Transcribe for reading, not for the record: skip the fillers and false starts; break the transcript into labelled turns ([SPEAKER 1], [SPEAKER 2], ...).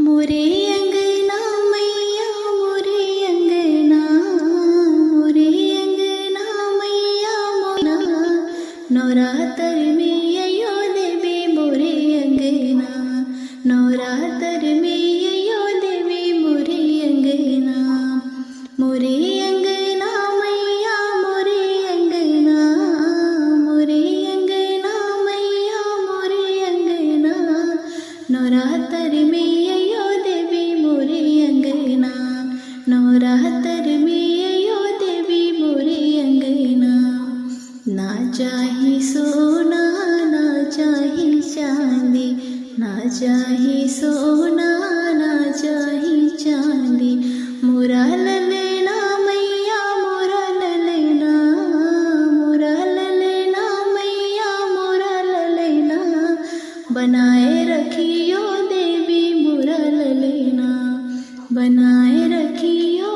[SPEAKER 1] मोरे अंगना मैया मोरे अंगना, मोरे अंगना मैया मोना, नवरात्र में अयो देवी मोरे अंगना, नवरात्र में अयो देवी मोरे अंगना। मोरे अंगना मैया मोरे अंगना, मोरे अंगना मैया मोरे अंगना, नवरात्र में अयो देवी मोरे अंगना, नवरात्र में अयो देवी मोरे अंगना। ना चाही सोना ना चाही चांदी, ना चाही सोना ना चाही चांदी, मोरा ललना मैया मोरा ललना, मोरा ललना मैया मोरा ललना, बनाए रखियो देवी मोरा ललना, बनाए रखियो